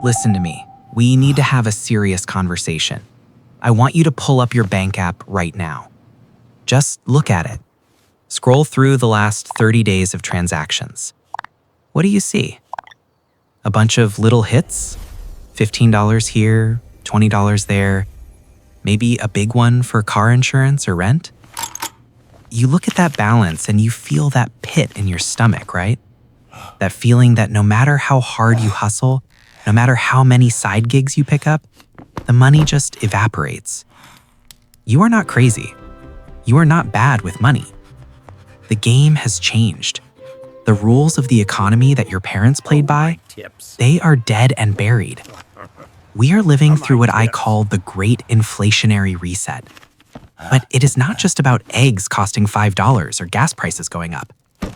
Listen to me. We need to have a serious conversation. I want you to pull up your bank app right now. Just look at it. Scroll through the last 30 days of transactions. What do you see? A bunch of little hits? $15 here, $20 there, maybe a big one for car insurance or rent? You look at that balance and you feel that pit in your stomach, right? That feeling that no matter how hard you hustle, no matter how many side gigs you pick up, the money just evaporates. You are not crazy. You are not bad with money. The game has changed. The rules of the economy that your parents played by, they are dead and buried. We are living through what I call the Great Inflationary Reset. But it is not just about eggs costing $5 or gas prices going up.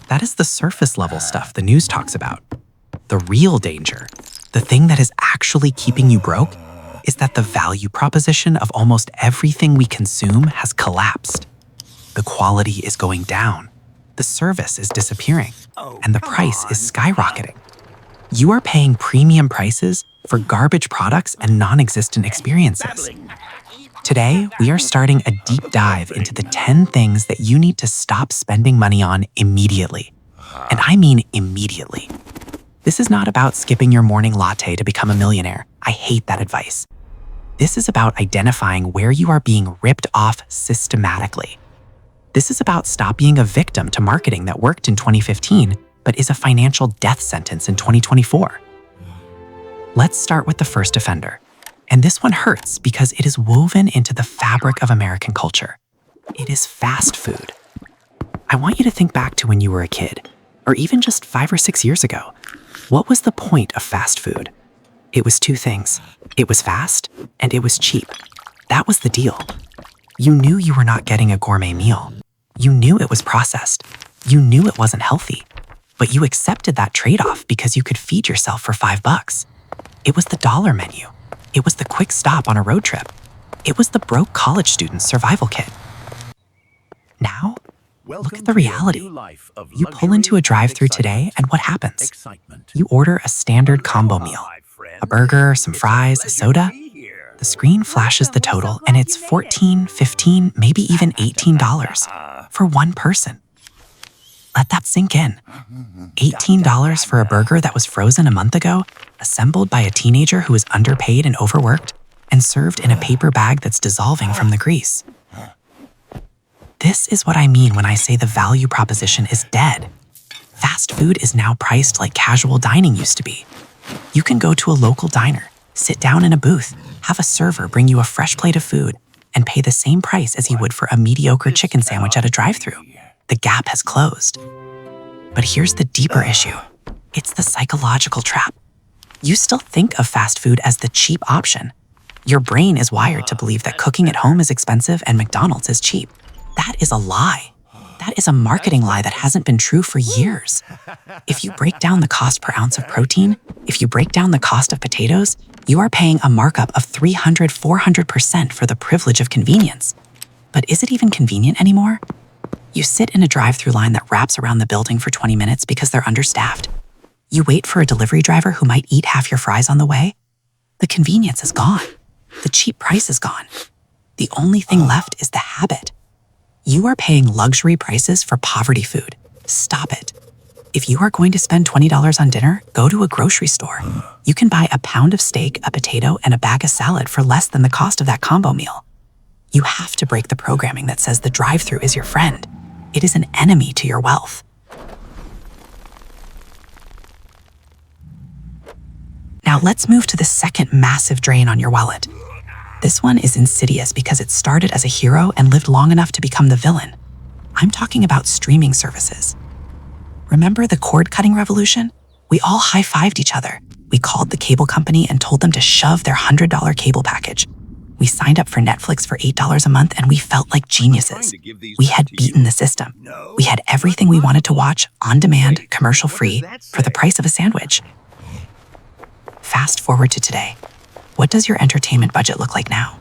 That is the surface level stuff the news talks about. The real danger, the thing that is actually keeping you broke, is that the value proposition of almost everything we consume has collapsed. The quality is going down, the service is disappearing, and the price is skyrocketing. You are paying premium prices for garbage products and non-existent experiences. Today, we are starting a deep dive into the 10 things that you need to stop spending money on immediately. And I mean immediately. This is not about skipping your morning latte to become a millionaire. I hate that advice. This is about identifying where you are being ripped off systematically. This is about stop being a victim to marketing that worked in 2015, but is a financial death sentence in 2024. Let's start with the first offender. And this one hurts because it is woven into the fabric of American culture. It is fast food. I want you to think back to when you were a kid, or even just 5 or 6 years ago. What was the point of fast food? It was two things. It was fast, and it was cheap. That was the deal. You knew you were not getting a gourmet meal. You knew it was processed. You knew it wasn't healthy. But you accepted that trade-off because you could feed yourself for $5. It was the dollar menu. It was the quick stop on a road trip. It was the broke college student's survival kit. Now, look at the reality. You pull into a drive-thru today, and what happens? You order a standard combo meal. A burger, some fries, a soda. The screen flashes the total, and it's $14, $15, maybe even $18 for one person. Let that sink in. $18 for a burger that was frozen a month ago, assembled by a teenager who is underpaid and overworked, and served in a paper bag that's dissolving from the grease. This is what I mean when I say the value proposition is dead. Fast food is now priced like casual dining used to be. You can go to a local diner, sit down in a booth, have a server bring you a fresh plate of food, and pay the same price as you would for a mediocre chicken sandwich at a drive-thru. The gap has closed. But here's the deeper issue. It's the psychological trap. You still think of fast food as the cheap option. Your brain is wired to believe that cooking at home is expensive and McDonald's is cheap. That is a lie. That is a marketing lie that hasn't been true for years. If you break down the cost per ounce of protein, if you break down the cost of potatoes, you are paying a markup of 300, 400% for the privilege of convenience. But is it even convenient anymore? You sit in a drive-thru line that wraps around the building for 20 minutes because they're understaffed. You wait for a delivery driver who might eat half your fries on the way. The convenience is gone. The cheap price is gone. The only thing left is the habit. You are paying luxury prices for poverty food. Stop it. If you are going to spend $20 on dinner, go to a grocery store. You can buy a pound of steak, a potato, and a bag of salad for less than the cost of that combo meal. You have to break the programming that says the drive-thru is your friend. It is an enemy to your wealth. Now let's move to the second massive drain on your wallet. This one is insidious because it started as a hero and lived long enough to become the villain. I'm talking about streaming services. Remember the cord-cutting revolution? We all high-fived each other. We called the cable company and told them to shove their $100 cable package. We signed up for Netflix for $8 a month and we felt like geniuses. We had beaten the system. We had everything we wanted to watch on demand, commercial-free, for the price of a sandwich. Fast forward to today. What does your entertainment budget look like now?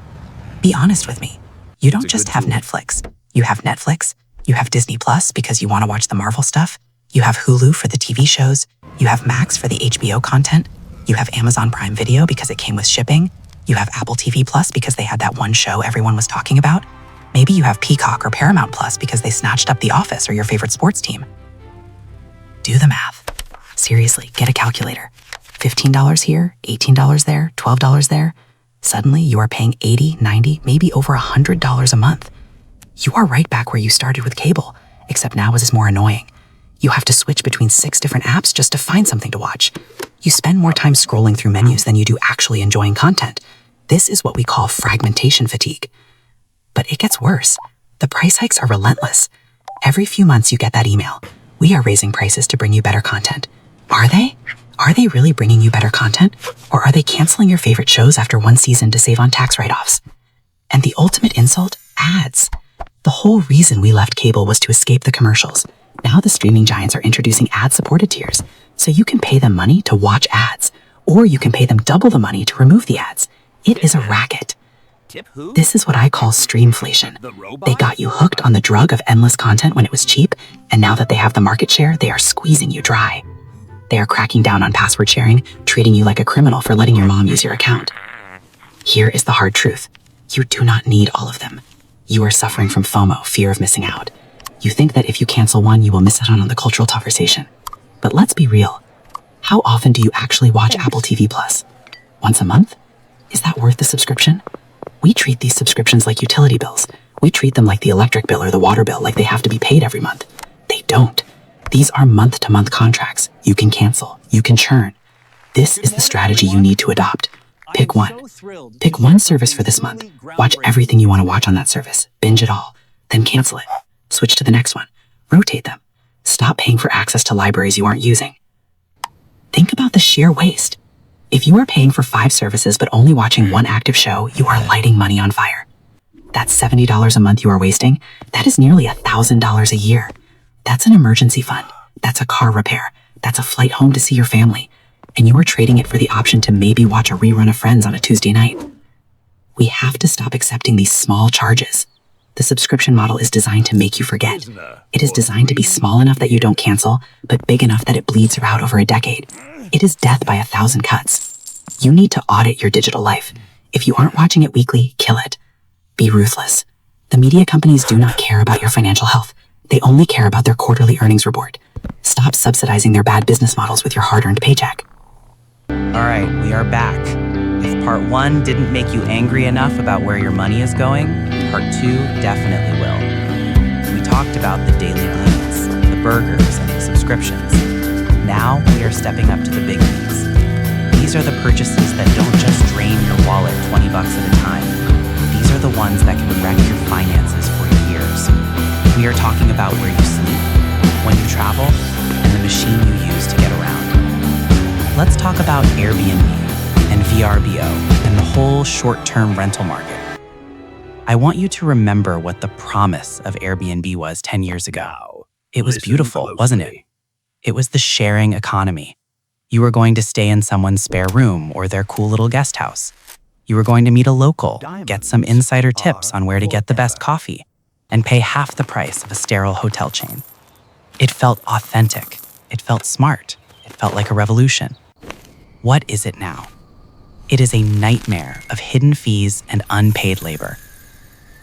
Be honest with me. You don't just have Netflix. You have Netflix. You have Disney Plus because you want to watch the Marvel stuff. You have Hulu for the TV shows. You have Max for the HBO content. You have Amazon Prime Video because it came with shipping. You have Apple TV Plus because they had that one show everyone was talking about. Maybe you have Peacock or Paramount Plus because they snatched up The Office or your favorite sports team. Do the math. Seriously, get a calculator. $15 here, $18 there, $12 there. Suddenly, you are paying $80, $90, maybe over $100 a month. You are right back where you started with cable, except now it's more annoying. You have to switch between 6 different apps just to find something to watch. You spend more time scrolling through menus than you do actually enjoying content. This is what we call fragmentation fatigue. But it gets worse. The price hikes are relentless. Every few months you get that email. We are raising prices to bring you better content. Are they? Are they really bringing you better content? Or are they canceling your favorite shows after one season to save on tax write-offs? And the ultimate insult? Ads. The whole reason we left cable was to escape the commercials. Now the streaming giants are introducing ad-supported tiers, so you can pay them money to watch ads, or you can pay them double the money to remove the ads. It is a racket. This is what I call streamflation. They got you hooked on the drug of endless content when it was cheap, and now that they have the market share, they are squeezing you dry. They are cracking down on password sharing, treating you like a criminal for letting your mom use your account. Here is the hard truth. You do not need all of them. You are suffering from FOMO, fear of missing out. You think that if you cancel one, you will miss out on the cultural conversation. But let's be real. How often do you actually watch Apple TV Plus? Once a month? Is that worth the subscription? We treat these subscriptions like utility bills. We treat them like the electric bill or the water bill, like they have to be paid every month. They don't. These are month-to-month contracts. You can cancel. You can churn. This is the strategy you need to adopt. Pick one. Pick one service for this month. Watch everything you want to watch on that service. Binge it all. Then cancel it. Switch to the next one. Rotate them. Stop paying for access to libraries you aren't using. Think about the sheer waste. If you are paying for 5 services but only watching one active show, you are lighting money on fire. That's $70 a month you are wasting. That is nearly $1,000 a year. That's an emergency fund. That's a car repair. That's a flight home to see your family. And you are trading it for the option to maybe watch a rerun of Friends on a Tuesday night. We have to stop accepting these small charges. The subscription model is designed to make you forget. It is designed to be small enough that you don't cancel, but big enough that it bleeds you out over a decade. It is death by 1,000 cuts. You need to audit your digital life. If you aren't watching it weekly, kill it. Be ruthless. The media companies do not care about your financial health. They only care about their quarterly earnings report. Stop subsidizing their bad business models with your hard-earned paycheck. All right, we are back. If part 1 didn't make you angry enough about where your money is going, part 2 definitely will. We talked about the daily bleeds, the burgers, and the subscriptions. Now we are stepping up to the big needs. These are the purchases that don't just drain your wallet $20 at a time. These are the ones that can wreck your finances for years. We are talking about where you sleep, when you travel, and the machine you use to get around. Let's talk about Airbnb and VRBO and the whole short-term rental market. I want you to remember what the promise of Airbnb was 10 years ago. It was beautiful, wasn't it? It was the sharing economy. You were going to stay in someone's spare room or their cool little guest house. You were going to meet a local, get some insider tips on where to get the best coffee, and pay half the price of a sterile hotel chain. It felt authentic. It felt smart. It felt like a revolution. What is it now? It is a nightmare of hidden fees and unpaid labor.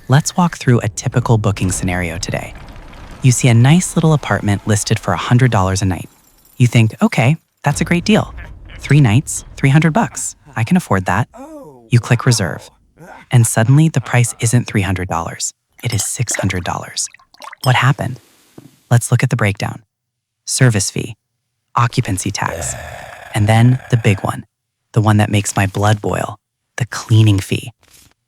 Let's walk through a typical booking scenario today. You see a nice little apartment listed for $100 a night. You think, okay, that's a great deal. 3 nights, $300. I can afford that. You click reserve. And suddenly the price isn't $300. It is $600. What happened? Let's look at the breakdown. Service fee, occupancy tax, and then the big one, the one that makes my blood boil, the cleaning fee.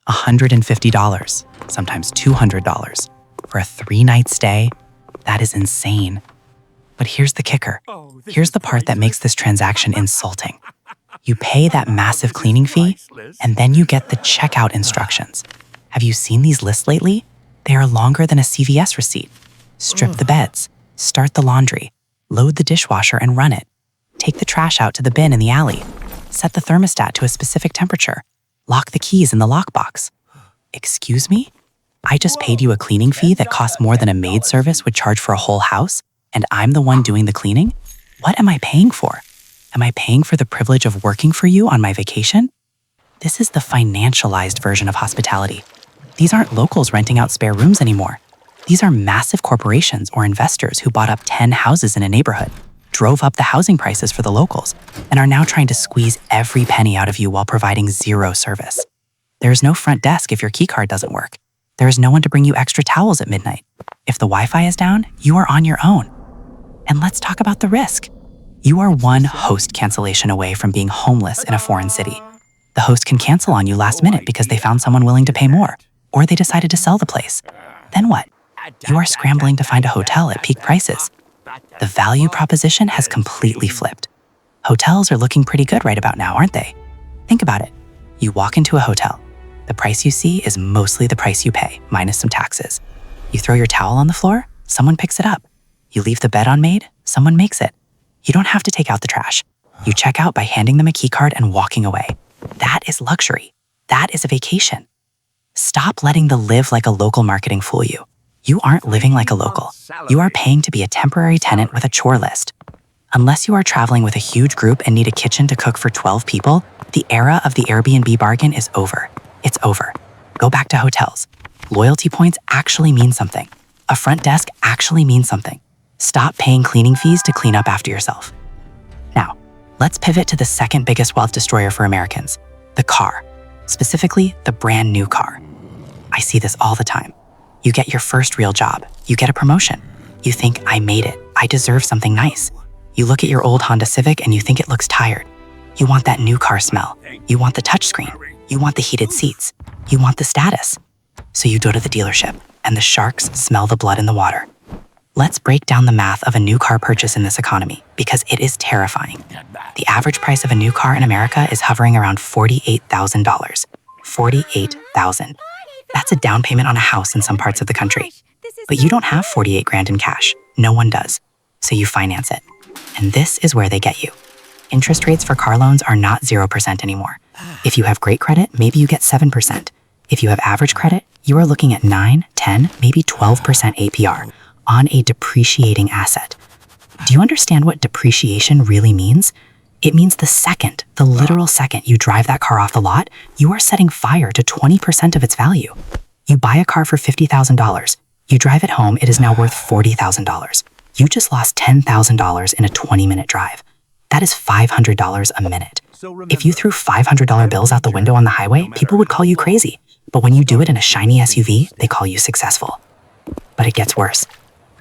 $150, sometimes $200 for a 3-night stay. That is insane. But here's the kicker. Here's the part that makes this transaction insulting. You pay that massive cleaning fee, and then you get the checkout instructions. Have you seen these lists lately? They are longer than a CVS receipt. Strip the beds, start the laundry, load the dishwasher and run it. Take the trash out to the bin in the alley. Set the thermostat to a specific temperature. Lock the keys in the lockbox. Excuse me? I just paid you a cleaning fee that costs more than a maid service would charge for a whole house, and I'm the one doing the cleaning? What am I paying for? Am I paying for the privilege of working for you on my vacation? This is the financialized version of hospitality. These aren't locals renting out spare rooms anymore. These are massive corporations or investors who bought up 10 houses in a neighborhood, drove up the housing prices for the locals, and are now trying to squeeze every penny out of you while providing zero service. There is no front desk if your keycard doesn't work. There is no one to bring you extra towels at midnight. If the Wi-Fi is down, you are on your own. And let's talk about the risk. You are one host cancellation away from being homeless in a foreign city. The host can cancel on you last minute because they found someone willing to pay more, or they decided to sell the place. Then what? You are scrambling to find a hotel at peak prices. The value proposition has completely flipped. Hotels are looking pretty good right about now, aren't they? Think about it. You walk into a hotel. The price you see is mostly the price you pay, minus some taxes. You throw your towel on the floor, someone picks it up. You leave the bed unmade, someone makes it. You don't have to take out the trash. You check out by handing them a key card and walking away. That is luxury. That is a vacation. Stop letting the live like a local marketing fool you. You aren't living like a local. You are paying to be a temporary tenant with a chore list. Unless you are traveling with a huge group and need a kitchen to cook for 12 people, the era of the Airbnb bargain is over. It's over. Go back to hotels. Loyalty points actually mean something. A front desk actually means something. Stop paying cleaning fees to clean up after yourself. Now, let's pivot to the second biggest wealth destroyer for Americans, the car. Specifically, the brand new car. I see this all the time. You get your first real job. You get a promotion. You think, I made it. I deserve something nice. You look at your old Honda Civic and you think it looks tired. You want that new car smell. You want the touchscreen. You want the heated seats. You want the status. So you go to the dealership, and the sharks smell the blood in the water. Let's break down the math of a new car purchase in this economy, because it is terrifying. The average price of a new car in America is hovering around $48,000. $48,000. That's a down payment on a house in some parts of the country. But you don't have 48 grand in cash. No one does. So you finance it. And this is where they get you. Interest rates for car loans are not 0% anymore. If you have great credit, maybe you get 7%. If you have average credit, you are looking at 9, 10, maybe 12% APR on a depreciating asset. Do you understand what depreciation really means? It means the literal second you drive that car off the lot, you are setting fire to 20% of its value. You buy a car for $50,000. You drive it home, it is now worth $40,000. You just lost $10,000 in a 20-minute drive. That is $500 a minute. If you threw $500 bills out the window on the highway, people would call you crazy. But when you do it in a shiny SUV, they call you successful. But it gets worse.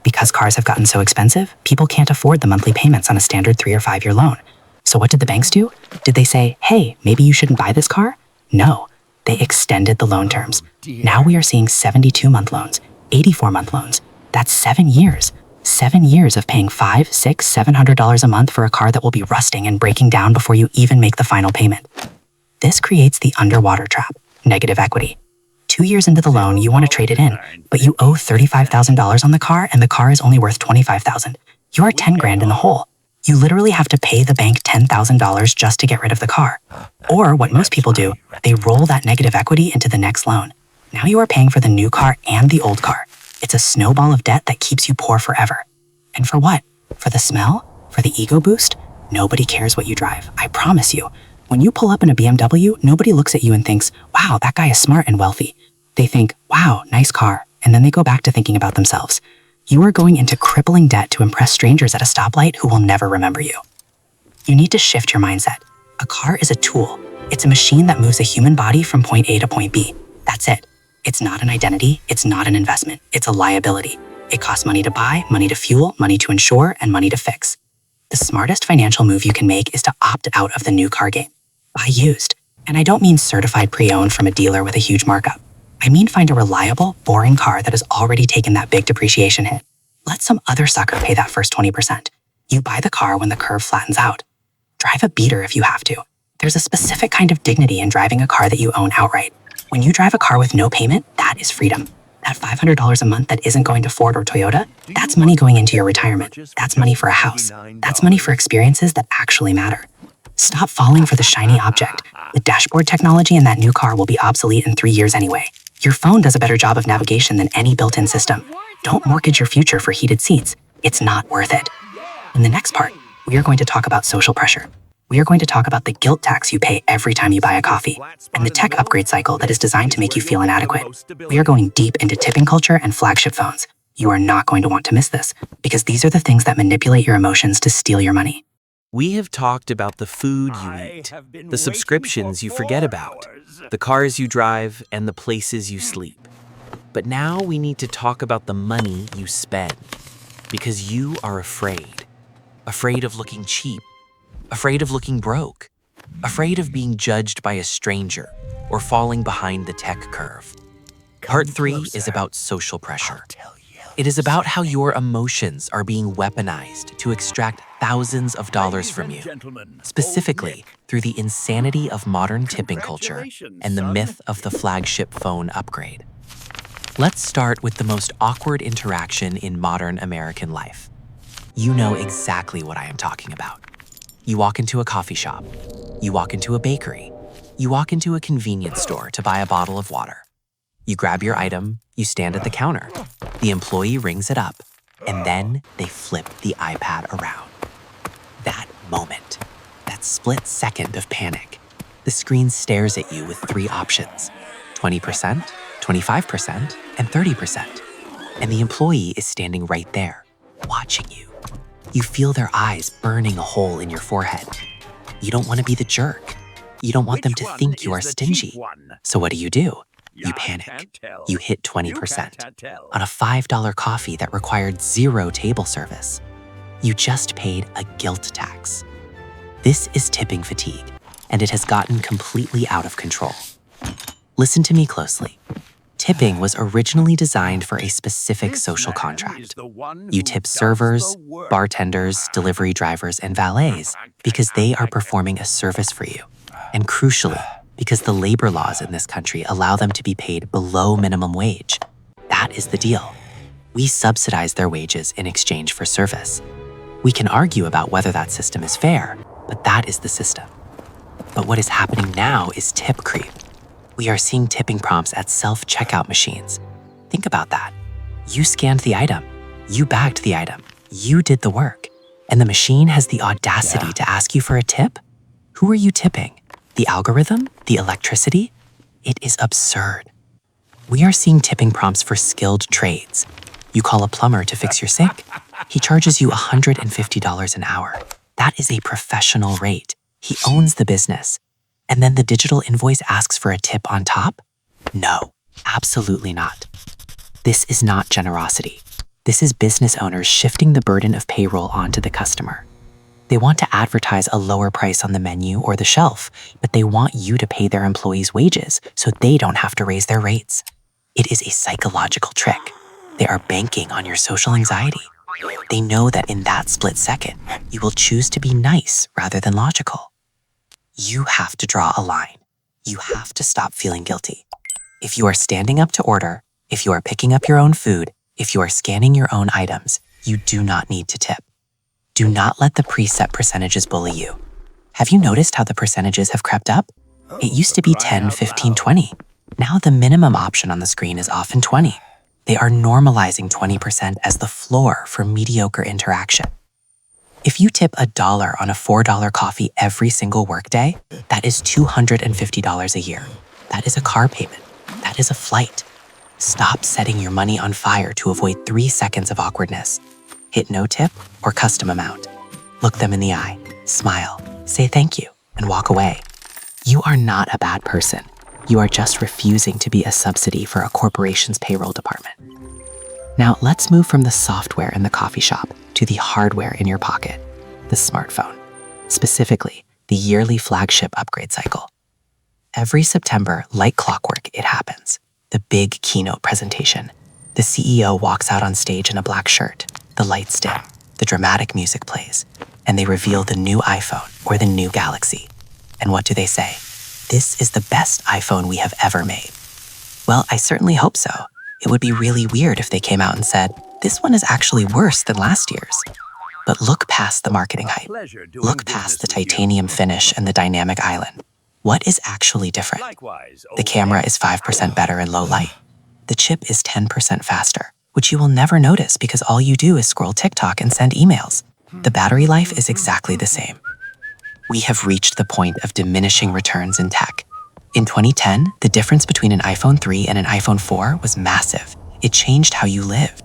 Because cars have gotten so expensive, people can't afford the monthly payments on a standard 3 or 5 year loan. So what did the banks do? Did they say, hey, maybe you shouldn't buy this car? No, they extended the loan terms. Now we are seeing 72-month loans, 84-month loans. That's 7 years. 7 years of paying $500, $600, $700 a month for a car that will be rusting and breaking down before you even make the final payment. This creates the underwater trap, negative equity. 2 years into the loan, you want to trade it in, but you owe $35,000 on the car and the car is only worth $25,000. You are 10 grand in the hole. You literally have to pay the bank $10,000 just to get rid of the car. Or what most people do, they roll that negative equity into the next loan. Now you are paying for the new car and the old car. It's a snowball of debt that keeps you poor forever. And for what? For the smell? For the ego boost? Nobody cares what you drive, I promise you. When you pull up in a BMW, nobody looks at you and thinks, wow, that guy is smart and wealthy. They think, wow, nice car, and then they go back to thinking about themselves. You are going into crippling debt to impress strangers at a stoplight who will never remember you. You need to shift your mindset. A car is a tool. It's a machine that moves a human body from point A to point B. That's it. It's not an identity, it's not an investment, it's a liability. It costs money to buy, money to fuel, money to insure, and money to fix. The smartest financial move you can make is to opt out of the new car game. Buy used. And I don't mean certified pre-owned from a dealer with a huge markup. I mean find a reliable, boring car that has already taken that big depreciation hit. Let some other sucker pay that first 20%. You buy the car when the curve flattens out. Drive a beater if you have to. There's a specific kind of dignity in driving a car that you own outright. When you drive a car with no payment, that is freedom. That $500 a month that isn't going to Ford or Toyota, that's money going into your retirement. That's money for a house. That's money for experiences that actually matter. Stop falling for the shiny object. The dashboard technology in that new car will be obsolete in 3 years anyway. Your phone does a better job of navigation than any built-in system. Don't mortgage your future for heated seats. It's not worth it. In the next part, we are going to talk about social pressure. We are going to talk about the guilt tax you pay every time you buy a coffee, and the tech upgrade cycle that is designed to make you feel inadequate. We are going deep into tipping culture and flagship phones. You are not going to want to miss this, because these are the things that manipulate your emotions to steal your money. We have talked about the food you eat, the subscriptions you forget about, the cars you drive, and the places you sleep. But now we need to talk about the money you spend, because you are afraid. Afraid of looking cheap, afraid of looking broke, afraid of being judged by a stranger or falling behind the tech curve. Part 3 is about social pressure. It is about how your emotions are being weaponized to extract thousands of dollars from you, specifically through the insanity of modern tipping culture and the myth of the flagship phone upgrade. Let's start with the most awkward interaction in modern American life. You know exactly what I am talking about. You walk into a coffee shop, you walk into a bakery, you walk into a convenience store to buy a bottle of water. You grab your item, you stand at the counter, the employee rings it up, and then they flip the iPad around. That moment, that split second of panic, the screen stares at you with 3 options: 20%, 25%, and 30%. And the employee is standing right there, watching you. You feel their eyes burning a hole in your forehead. You don't want to be the jerk. You don't want them to think you are stingy. So what do? You panic. You hit 20% on a $5 coffee that required 0 table service. You just paid a guilt tax. This is tipping fatigue, and it has gotten completely out of control. Listen to me closely. Tipping was originally designed for a specific social contract. You tip servers, bartenders, delivery drivers, and valets because they are performing a service for you. And crucially, because the labor laws in this country allow them to be paid below minimum wage. That is the deal. We subsidize their wages in exchange for service. We can argue about whether that system is fair, but that is the system. But what is happening now is tip creep. We are seeing tipping prompts at self-checkout machines. Think about that. You scanned the item, you bagged the item, you did the work, and the machine has the audacity to ask you for a tip? Who are you tipping? The algorithm? The electricity? It is absurd. We are seeing tipping prompts for skilled trades. You call a plumber to fix your sink. He charges you $150 an hour. That is a professional rate. He owns the business. And then the digital invoice asks for a tip on top? No, absolutely not. This is not generosity. This is business owners shifting the burden of payroll onto the customer. They want to advertise a lower price on the menu or the shelf, but they want you to pay their employees' wages so they don't have to raise their rates. It is a psychological trick. They are banking on your social anxiety. They know that in that split second, you will choose to be nice rather than logical. You have to draw a line. You have to stop feeling guilty. If you are standing up to order, if you are picking up your own food, if you are scanning your own items, you do not need to tip. Do not let the preset percentages bully you. Have you noticed how the percentages have crept up? It used to be 10, 15, 20. Now the minimum option on the screen is often 20. They are normalizing 20% as the floor for mediocre interaction. If you tip $1 on a $4 coffee every single workday, that is $250 a year. That is a car payment. That is a flight. Stop setting your money on fire to avoid 3 seconds of awkwardness. Hit no tip or custom amount. Look them in the eye, smile, say thank you, and walk away. You are not a bad person. You are just refusing to be a subsidy for a corporation's payroll department. Now let's move from the software in the coffee shop to the hardware in your pocket, the smartphone, specifically the yearly flagship upgrade cycle. Every September, like clockwork, it happens. The big keynote presentation. The CEO walks out on stage in a black shirt, the lights dim, the dramatic music plays, and they reveal the new iPhone or the new Galaxy. And what do they say? This is the best iPhone we have ever made. Well, I certainly hope so. It would be really weird if they came out and said, this one is actually worse than last year's. But look past the marketing hype. Look past the titanium finish and the dynamic island. What is actually different? The camera is 5% better in low light. The chip is 10% faster, which you will never notice because all you do is scroll TikTok and send emails. The battery life is exactly the same. We have reached the point of diminishing returns in tech. In 2010, the difference between an iPhone 3 and an iPhone 4 was massive. It changed how you lived.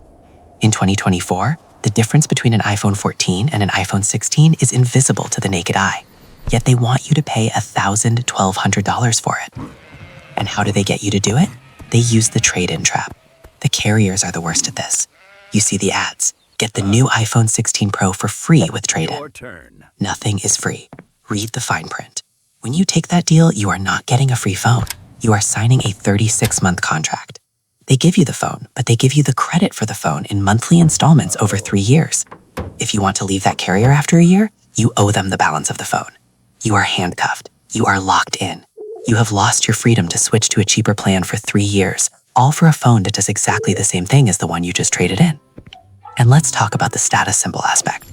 In 2024, the difference between an iPhone 14 and an iPhone 16 is invisible to the naked eye. Yet they want you to pay $1,000 to $1,200 for it. And how do they get you to do it? They use the trade-in trap. The carriers are the worst at this. You see the ads. Get the new iPhone 16 Pro for free with trade-in. Nothing is free. Read the fine print. When you take that deal, you are not getting a free phone. You are signing a 36-month contract. They give you the phone, but they give you the credit for the phone in monthly installments over 3 years. If you want to leave that carrier after a year, you owe them the balance of the phone. You are handcuffed. You are locked in. You have lost your freedom to switch to a cheaper plan for 3 years, all for a phone that does exactly the same thing as the one you just traded in. And let's talk about the status symbol aspect.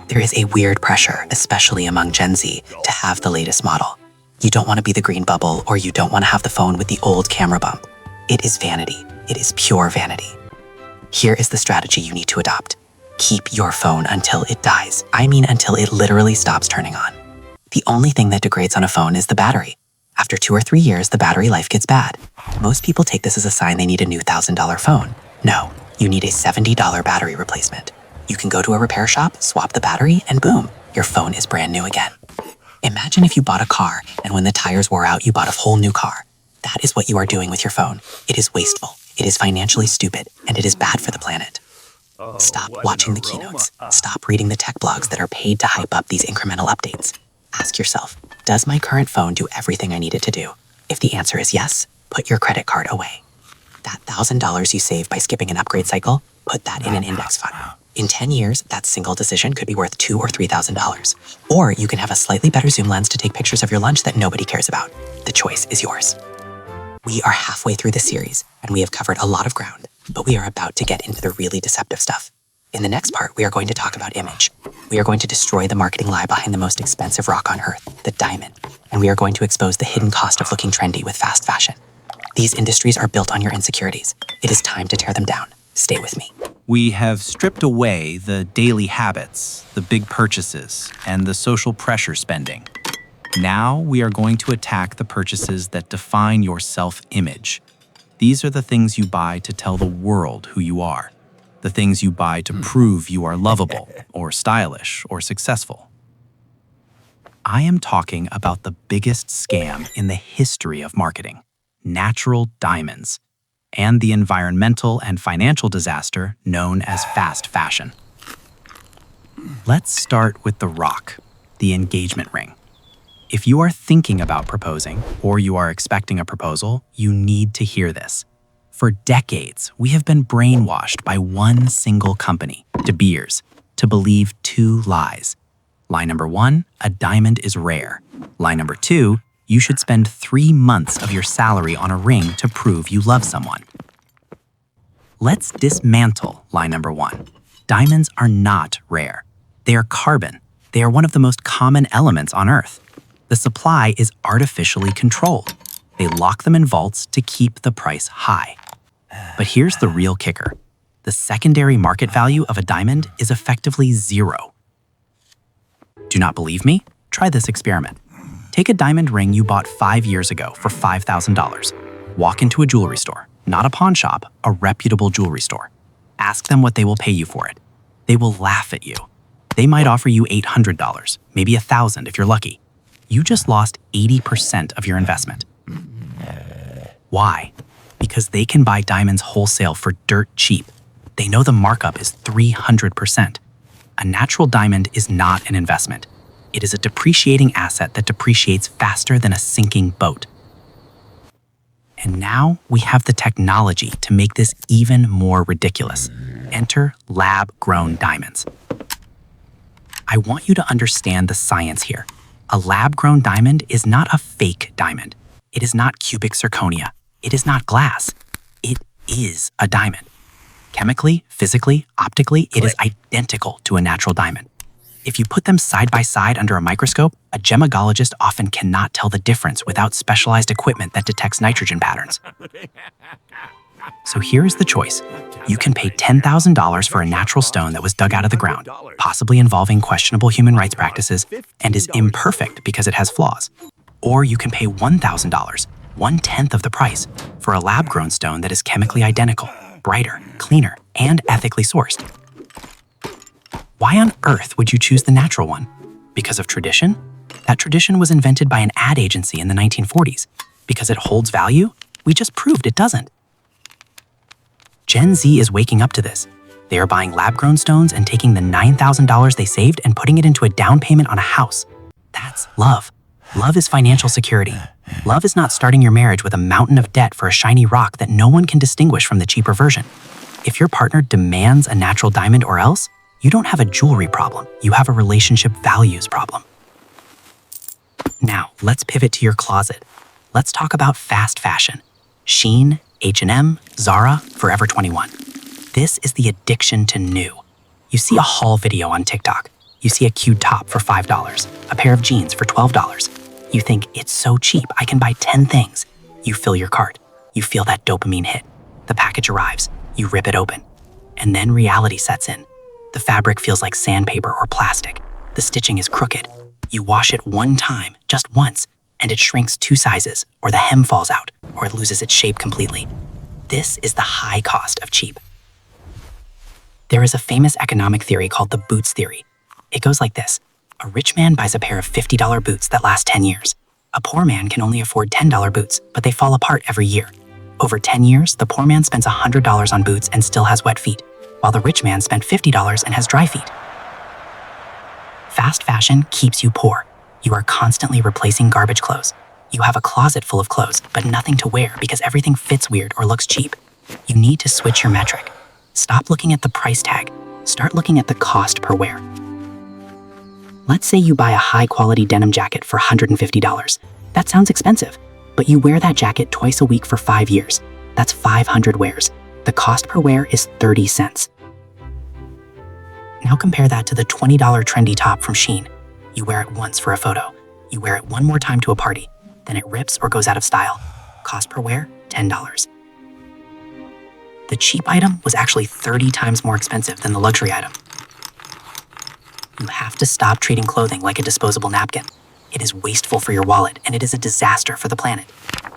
There is a weird pressure, especially among Gen Z, to have the latest model. You don't want to be the green bubble, or you don't want to have the phone with the old camera bump. It is vanity. It is pure vanity. Here is the strategy you need to adopt. Keep your phone until it dies. I mean until it literally stops turning on. The only thing that degrades on a phone is the battery. After 2 or 3 years, the battery life gets bad. Most people take this as a sign they need a new $1,000 phone. No, you need a $70 battery replacement. You can go to a repair shop, swap the battery, and boom, your phone is brand new again. Imagine if you bought a car, and when the tires wore out, you bought a whole new car. That is what you are doing with your phone. It is wasteful, it is financially stupid, and it is bad for the planet. Stop watching the keynotes. Stop reading the tech blogs that are paid to hype up these incremental updates. Ask yourself, does my current phone do everything I need it to do? If the answer is yes, put your credit card away. That $1,000 you save by skipping an upgrade cycle, put that in an index fund. In 10 years, that single decision could be worth $2,000 or $3,000. Or you can have a slightly better zoom lens to take pictures of your lunch that nobody cares about. The choice is yours. We are halfway through the series, and we have covered a lot of ground, but we are about to get into the really deceptive stuff. In the next part, we are going to talk about image. We are going to destroy the marketing lie behind the most expensive rock on earth, the diamond. And we are going to expose the hidden cost of looking trendy with fast fashion. These industries are built on your insecurities. It is time to tear them down. Stay with me. We have stripped away the daily habits, the big purchases, and the social pressure spending. Now we are going to attack the purchases that define your self-image. These are the things you buy to tell the world who you are. The things you buy to prove you are lovable, or stylish, or successful. I am talking about the biggest scam in the history of marketing, natural diamonds, and the environmental and financial disaster known as fast fashion. Let's start with the rock, the engagement ring. If you are thinking about proposing, or you are expecting a proposal, you need to hear this. For decades, we have been brainwashed by one single company, De Beers, to believe 2 lies. Lie number 1, a diamond is rare. Lie number 2, you should spend 3 months of your salary on a ring to prove you love someone. Let's dismantle lie number 1. Diamonds are not rare. They are carbon. They are one of the most common elements on Earth. The supply is artificially controlled. They lock them in vaults to keep the price high. But here's the real kicker. The secondary market value of a diamond is effectively 0. Do not believe me? Try this experiment. Take a diamond ring you bought 5 years ago for $5,000. Walk into a jewelry store, not a pawn shop, a reputable jewelry store. Ask them what they will pay you for it. They will laugh at you. They might offer you $800, maybe $1,000 if you're lucky. You just lost 80% of your investment. Why? Because they can buy diamonds wholesale for dirt cheap. They know the markup is 300%. A natural diamond is not an investment. It is a depreciating asset that depreciates faster than a sinking boat. And now we have the technology to make this even more ridiculous. Enter lab-grown diamonds. I want you to understand the science here. A lab-grown diamond is not a fake diamond. It is not cubic zirconia. It is not glass. It is a diamond. Chemically, physically, optically, it is identical to a natural diamond. If you put them side by side under a microscope, a gemologist often cannot tell the difference without specialized equipment that detects nitrogen patterns. So here's the choice. You can pay $10,000 for a natural stone that was dug out of the ground, possibly involving questionable human rights practices, and is imperfect because it has flaws. Or you can pay $1,000, 1/10 of the price, for a lab-grown stone that is chemically identical, brighter, cleaner, and ethically sourced. Why on earth would you choose the natural one? Because of tradition? That tradition was invented by an ad agency in the 1940s. Because it holds value? We just proved it doesn't. Gen Z is waking up to this. They are buying lab-grown stones and taking the $9,000 they saved and putting it into a down payment on a house. That's love. Love is financial security. Love is not starting your marriage with a mountain of debt for a shiny rock that no one can distinguish from the cheaper version. If your partner demands a natural diamond or else, you don't have a jewelry problem. You have a relationship values problem. Now, let's pivot to your closet. Let's talk about fast fashion. Shein, H&M, Zara, Forever 21. This is the addiction to new. You see a haul video on TikTok. You see a cute top for $5, a pair of jeans for $12. You think, it's so cheap, I can buy 10 things. You fill your cart. You feel that dopamine hit. The package arrives. You rip it open. And then reality sets in. The fabric feels like sandpaper or plastic. The stitching is crooked. You wash it one time, just once, and it shrinks 2 sizes, or the hem falls out, or it loses its shape completely. This is the high cost of cheap. There is a famous economic theory called the boots theory. It goes like this. A rich man buys a pair of $50 boots that last 10 years. A poor man can only afford $10 boots, but they fall apart every year. Over 10 years, the poor man spends $100 on boots and still has wet feet, while the rich man spent $50 and has dry feet. Fast fashion keeps you poor. You are constantly replacing garbage clothes. You have a closet full of clothes, but nothing to wear because everything fits weird or looks cheap. You need to switch your metric. Stop looking at the price tag. Start looking at the cost per wear. Let's say you buy a high-quality denim jacket for $150. That sounds expensive, but you wear that jacket twice a week for 5 years. That's 500 wears. The cost per wear is 30 cents. Now compare that to the $20 trendy top from Shein. You wear it once for a photo. You wear it one more time to a party. Then it rips or goes out of style. Cost per wear, $10. The cheap item was actually 30 times more expensive than the luxury item. You have to stop treating clothing like a disposable napkin. It is wasteful for your wallet, and it is a disaster for the planet.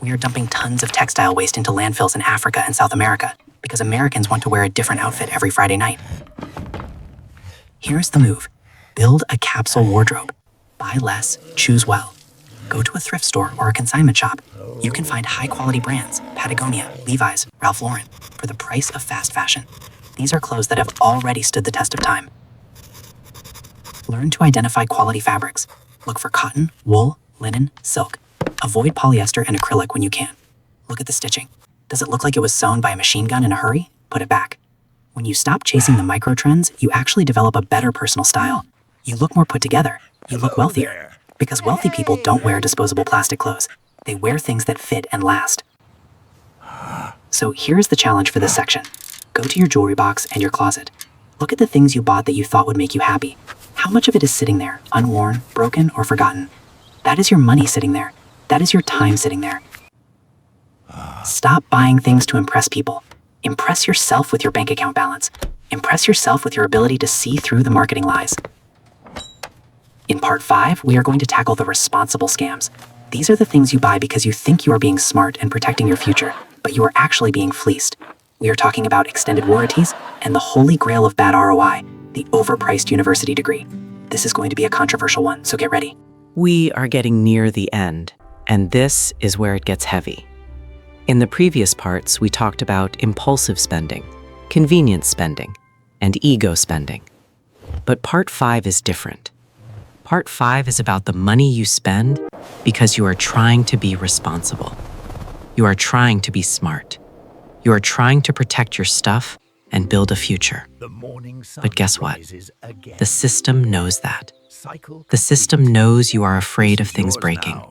We are dumping tons of textile waste into landfills in Africa and South America because Americans want to wear a different outfit every Friday night. Here's the move. Build a capsule wardrobe. Buy less, choose well. Go to a thrift store or a consignment shop. You can find high-quality brands, Patagonia, Levi's, Ralph Lauren, for the price of fast fashion. These are clothes that have already stood the test of time. Learn to identify quality fabrics. Look for cotton, wool, linen, silk. Avoid polyester and acrylic when you can. Look at the stitching. Does it look like it was sewn by a machine gun in a hurry? Put it back. When you stop chasing the micro trends, you actually develop a better personal style. You look more put together. You look wealthier. Because wealthy people don't wear disposable plastic clothes. They wear things that fit and last. So here's the challenge for this section. Go to your jewelry box and your closet. Look at the things you bought that you thought would make you happy. How much of it is sitting there, unworn, broken, or forgotten? That is your money sitting there. That is your time sitting there. Stop buying things to impress people. Impress yourself with your bank account balance. Impress yourself with your ability to see through the marketing lies. In part 5, we are going to tackle the responsible scams. These are the things you buy because you think you are being smart and protecting your future, but you are actually being fleeced. We are talking about extended warranties and the holy grail of bad ROI, the overpriced university degree. This is going to be a controversial one, so get ready. We are getting near the end, and this is where it gets heavy. In the previous parts, we talked about impulsive spending, convenience spending, and ego spending. But part 5 is different. Part 5 is about the money you spend because you are trying to be responsible. You are trying to be smart. You are trying to protect your stuff and build a future. But guess what? The system knows that. The system knows you are afraid of things breaking.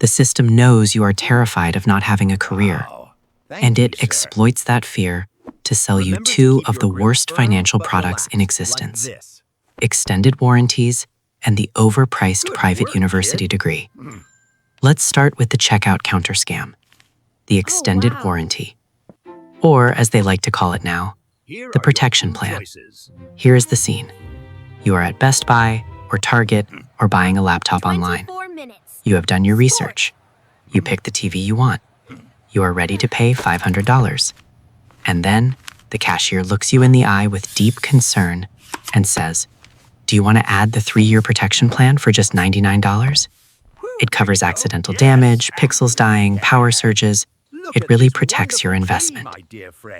The system knows you are terrified of not having a career. And it exploits that fear to sell you 2 of the worst financial products in existence: extended warranties and the overpriced private university degree. Let's start with the checkout counter scam, the extended warranty. or as they like to call it now, the protection plan. Here is the scene. You are at Best Buy or Target or buying a laptop online. You have done your research. You pick the TV you want. You are ready to pay $500. And then the cashier looks you in the eye with deep concern and says, "Do you want to add the 3-year protection plan for just $99? It covers accidental damage, pixels dying, power surges. It really protects your investment."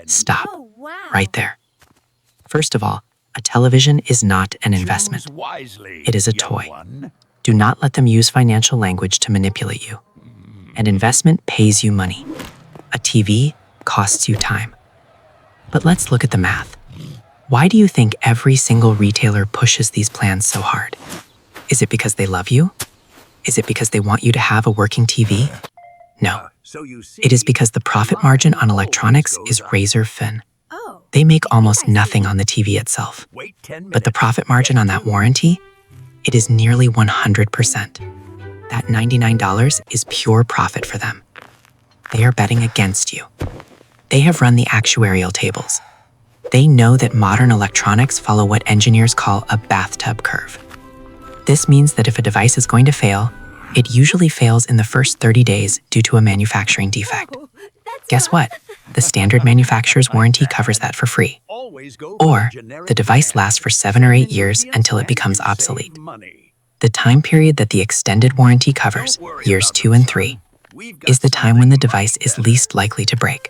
Stop. Right there. First of all, a television is not an investment. It is a toy. Do not let them use financial language to manipulate you. An investment pays you money. A TV costs you time. But let's look at the math. Why do you think every single retailer pushes these plans so hard? Is it because they love you? Is it because they want you to have a working TV? No. It is because the profit margin on electronics is razor thin. They make almost nothing on the TV itself. But the profit margin on that warranty, it is nearly 100%. That $99 is pure profit for them. They are betting against you. They have run the actuarial tables. They know that modern electronics follow what engineers call a bathtub curve. This means that if a device is going to fail, it usually fails in the first 30 days due to a manufacturing defect. Guess what? The standard manufacturer's warranty covers that for free. Or the device lasts for 7 or 8 years until it becomes obsolete. The time period that the extended warranty covers, years 2 and 3, is the time when the device is least likely to break.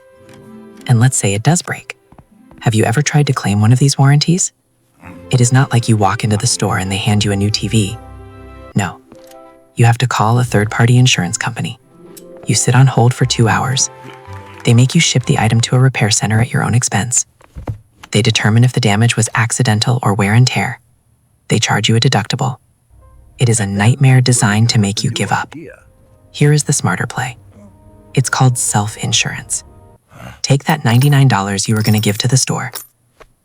And let's say it does break. Have you ever tried to claim one of these warranties? It is not like you walk into the store and they hand you a new TV. No. You have to call a third-party insurance company. You sit on hold for 2 hours. They make you ship the item to a repair center at your own expense. They determine if the damage was accidental or wear and tear. They charge you a deductible. It is a nightmare designed to make you give up. Here is the smarter play. It's called self-insurance. Take that $99 you were going to give to the store,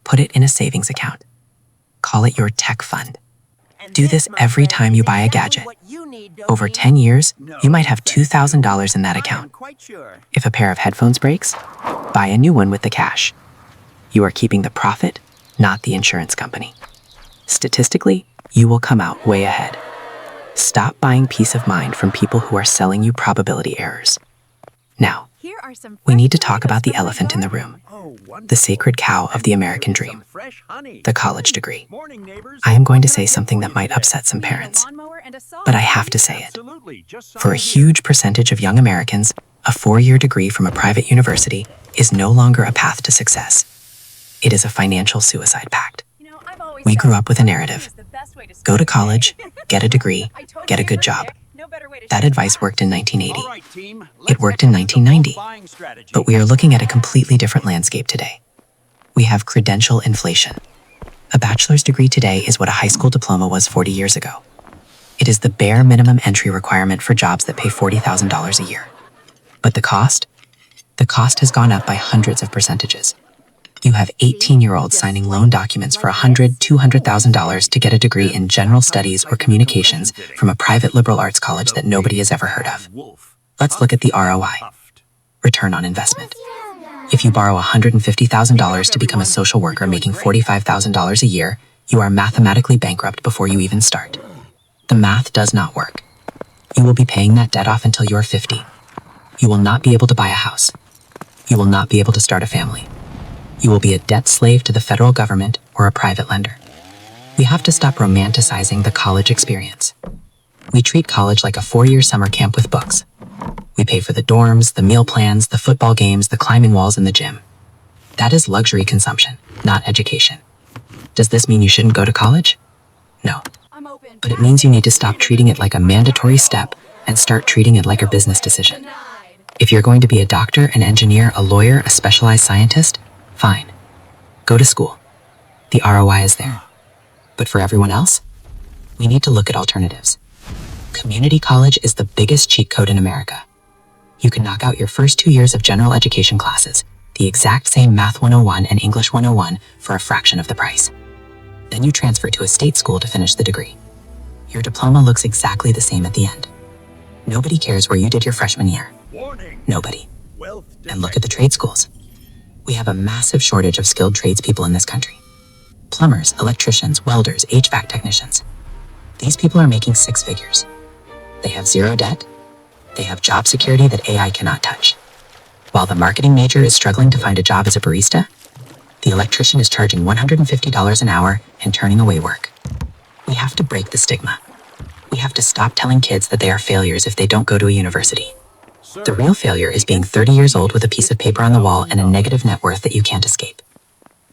put it in a savings account. Call it your tech fund. Do this every time you buy a gadget. Over 10 years, you might have $2,000 in that account. If a pair of headphones breaks, buy a new one with the cash. You are keeping the profit, not the insurance company. Statistically, you will come out way ahead. Stop buying peace of mind from people who are selling you probability errors. Now, we need to talk about the elephant in the room, the sacred cow of the American dream, the college degree. I am going to say something that might upset some parents, but I have to say it. For a huge percentage of young Americans, a 4-year degree from a private university is no longer a path to success. It is a financial suicide pact. We grew up with a narrative. Go to college, get a degree, get a good job. That advice worked in 1980. It worked in 1990. But we are looking at a completely different landscape today. We have credential inflation. A bachelor's degree today is what a high school diploma was 40 years ago. It is the bare minimum entry requirement for jobs that pay $40,000 a year. But the cost? The cost has gone up by hundreds of percentages. You have 18-year-olds signing loan documents for $100,000, $200,000 to get a degree in general studies or communications from a private liberal arts college that nobody has ever heard of. Let's look at the ROI, return on investment. If you borrow $150,000 to become a social worker making $45,000 a year, you are mathematically bankrupt before you even start. The math does not work. You will be paying that debt off until you are 50. You will not be able to buy a house. You will not be able to start a family. You will be a debt slave to the federal government or a private lender. We have to stop romanticizing the college experience. We treat college like a 4-year summer camp with books. We pay for the dorms, the meal plans, the football games, the climbing walls, and the gym. That is luxury consumption, not education. Does this mean you shouldn't go to college? No. But it means you need to stop treating it like a mandatory step and start treating it like a business decision. If you're going to be a doctor, an engineer, a lawyer, a specialized scientist, fine. Go to school. The ROI is there. But for everyone else, we need to look at alternatives. Community college is the biggest cheat code in America. You can knock out your first 2 years of general education classes, the exact same Math 101 and English 101, for a fraction of the price. Then you transfer to a state school to finish the degree. Your diploma looks exactly the same at the end. Nobody cares where you did your freshman year. Nobody. And look at the trade schools. We have a massive shortage of skilled tradespeople in this country. Plumbers, electricians, welders, HVAC technicians. These people are making six figures. They have zero debt. They have job security that AI cannot touch. While the marketing major is struggling to find a job as a barista, the electrician is charging $150 an hour and turning away work. We have to break the stigma. We have to stop telling kids that they are failures if they don't go to a university. The real failure is being 30 years old with a piece of paper on the wall and a negative net worth that you can't escape.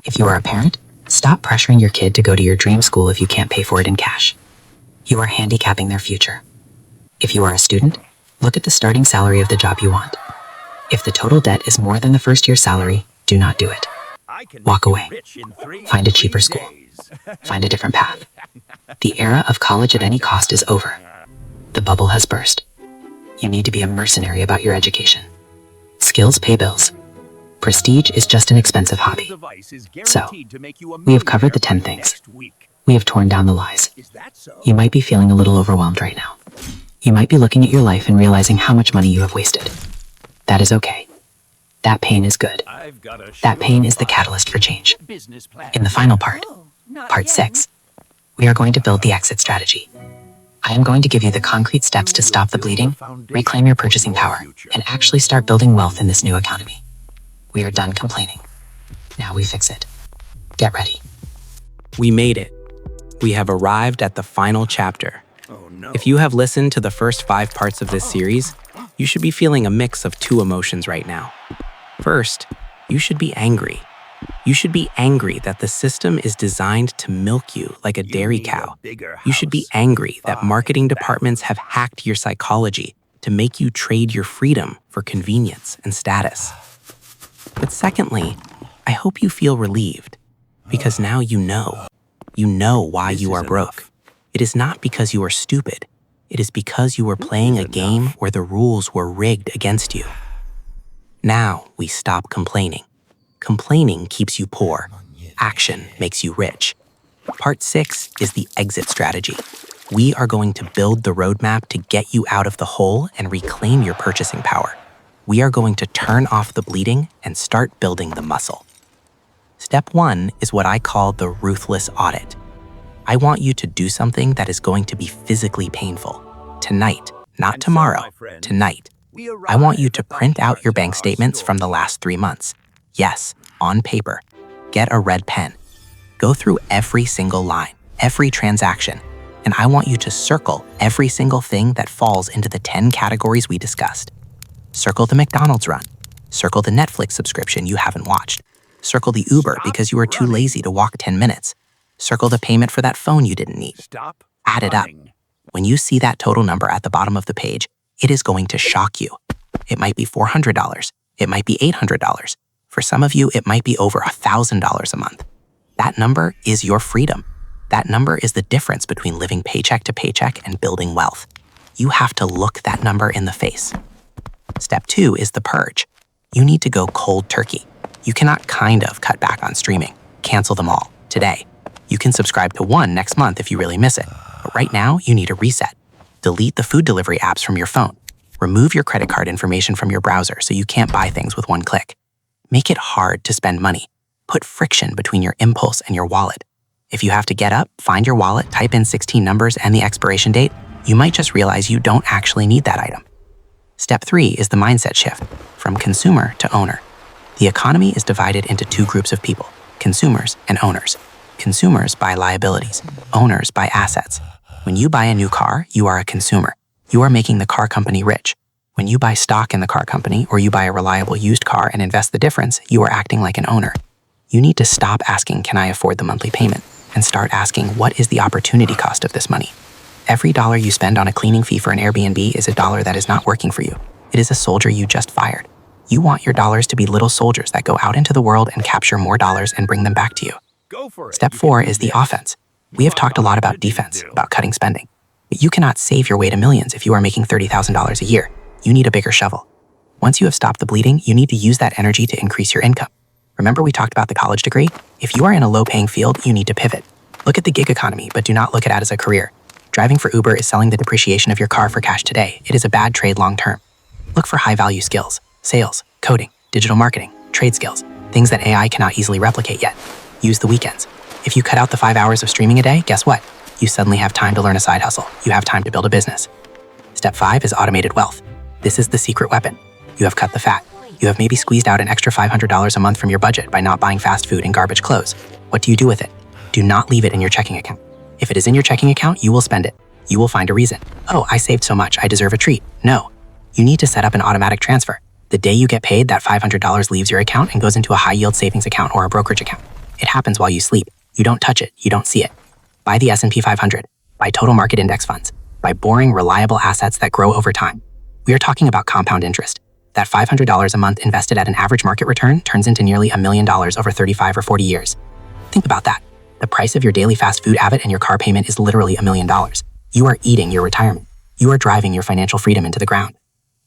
If you are a parent, stop pressuring your kid to go to your dream school if you can't pay for it in cash. You are handicapping their future. If you are a student, look at the starting salary of the job you want. If the total debt is more than the first year's salary, do not do it. Walk away. Find a cheaper school. Find a different path. The era of college at any cost is over. The bubble has burst. You need to be a mercenary about your education. Skills pay bills. Prestige is just an expensive hobby. So, we have covered the 10 things. We have torn down the lies. You might be feeling a little overwhelmed right now. You might be looking at your life and realizing how much money you have wasted. That is okay. That pain is good. That pain is the catalyst for change. In the final part, part 6, we are going to build the exit strategy. I am going to give you the concrete steps to stop the bleeding, reclaim your purchasing power, and actually start building wealth in this new economy. We are done complaining. Now we fix it. Get ready. We made it. We have arrived at the final chapter. If you have listened to the first 5 parts of this series, you should be feeling a mix of 2 emotions right now. First, you should be angry. You should be angry that the system is designed to milk you like a dairy cow. You should be angry that marketing departments have hacked your psychology to make you trade your freedom for convenience and status. But secondly, I hope you feel relieved, because now you know. You know why you are broke. It is not because you are stupid. It is because you were playing a game where the rules were rigged against you. Now we stop complaining. Complaining keeps you poor. Action makes you rich. Part 6 is the exit strategy. We are going to build the roadmap to get you out of the hole and reclaim your purchasing power. We are going to turn off the bleeding and start building the muscle. Step 1 is what I call the Ruthless Audit. I want you to do something that is going to be physically painful. Tonight, not tomorrow, tonight. I want you to print out your bank statements from the last 3 months. Yes, on paper. Get a red pen. Go through every single line, every transaction, and I want you to circle every single thing that falls into the 10 categories we discussed. Circle the McDonald's run. Circle the Netflix subscription you haven't watched. Circle the Uber because you were too lazy to walk 10 minutes. Circle the payment for that phone you didn't need. Add it up. When you see that total number at the bottom of the page, it is going to shock you. It might be $400. It might be $800. For some of you, it might be over $1,000 a month. That number is your freedom. That number is the difference between living paycheck to paycheck and building wealth. You have to look that number in the face. Step 2 is the purge. You need to go cold turkey. You cannot kind of cut back on streaming. Cancel them all today. You can subscribe to one next month if you really miss it. But right now, you need a reset. Delete the food delivery apps from your phone. Remove your credit card information from your browser so you can't buy things with one click. Make it hard to spend money. Put friction between your impulse and your wallet. If you have to get up, find your wallet, type in 16 numbers and the expiration date, you might just realize you don't actually need that item. Step 3 is the mindset shift, from consumer to owner. The economy is divided into 2 groups of people, consumers and owners. Consumers buy liabilities, owners buy assets. When you buy a new car, you are a consumer. You are making the car company rich. When you buy stock in the car company or you buy a reliable used car and invest the difference, you are acting like an owner. You need to stop asking, can I afford the monthly payment? And start asking, what is the opportunity cost of this money? Every dollar you spend on a cleaning fee for an Airbnb is a dollar that is not working for you. It is a soldier you just fired. You want your dollars to be little soldiers that go out into the world and capture more dollars and bring them back to you. Step 4 is the offense. We have talked a lot about defense, about cutting spending. But you cannot save your way to millions if you are making $30,000 a year. You need a bigger shovel. Once you have stopped the bleeding, you need to use that energy to increase your income. Remember we talked about the college degree? If you are in a low-paying field, you need to pivot. Look at the gig economy, but do not look at it as a career. Driving for Uber is selling the depreciation of your car for cash today. It is a bad trade long-term. Look for high-value skills, sales, coding, digital marketing, trade skills. Things that AI cannot easily replicate yet. Use the weekends. If you cut out the 5 hours of streaming a day, guess what? You suddenly have time to learn a side hustle. You have time to build a business. Step 5 is automated wealth. This is the secret weapon. You have cut the fat. You have maybe squeezed out an extra $500 a month from your budget by not buying fast food and garbage clothes. What do you do with it? Do not leave it in your checking account. If it is in your checking account, you will spend it. You will find a reason. Oh, I saved so much, I deserve a treat. No. You need to set up an automatic transfer. The day you get paid, that $500 leaves your account and goes into a high-yield savings account or a brokerage account. It happens while you sleep. You don't touch it. You don't see it. Buy the S&P 500. Buy total market index funds. Buy boring, reliable assets that grow over time. We are talking about compound interest. That $500 a month invested at an average market return turns into nearly $1 million over 35 or 40 years. Think about that. The price of your daily fast food habit and your car payment is literally $1 million. You are eating your retirement. You are driving your financial freedom into the ground.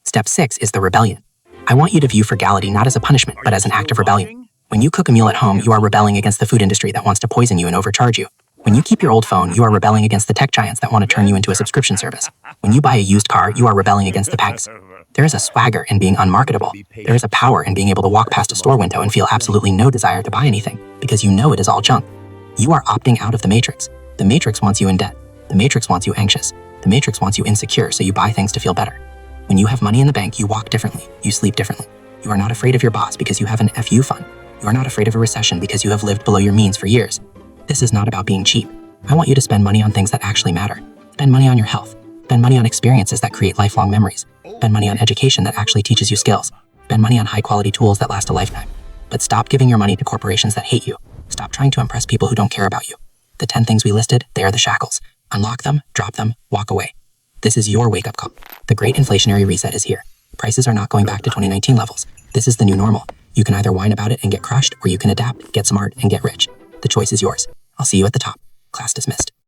Step 6 is the rebellion. I want you to view frugality not as a punishment, but as an act of rebellion. When you cook a meal at home, you are rebelling against the food industry that wants to poison you and overcharge you. When you keep your old phone, you are rebelling against the tech giants that want to turn you into a subscription service. When you buy a used car, you are rebelling against the pacts. There is a swagger in being unmarketable. There is a power in being able to walk past a store window and feel absolutely no desire to buy anything, because you know it is all junk. You are opting out of the matrix. The matrix wants you in debt. The matrix wants you anxious. The matrix wants you insecure, so you buy things to feel better. When you have money in the bank, you walk differently. You sleep differently. You are not afraid of your boss because you have an FU fund. You are not afraid of a recession because you have lived below your means for years. This is not about being cheap. I want you to spend money on things that actually matter. Spend money on your health. Spend money on experiences that create lifelong memories. Spend money on education that actually teaches you skills. Spend money on high-quality tools that last a lifetime. But stop giving your money to corporations that hate you. Stop trying to impress people who don't care about you. The 10 things we listed, they are the shackles. Unlock them, drop them, walk away. This is your wake-up call. The Great Inflationary Reset is here. Prices are not going back to 2019 levels. This is the new normal. You can either whine about it and get crushed, or you can adapt, get smart, and get rich. The choice is yours. I'll see you at the top. Class dismissed.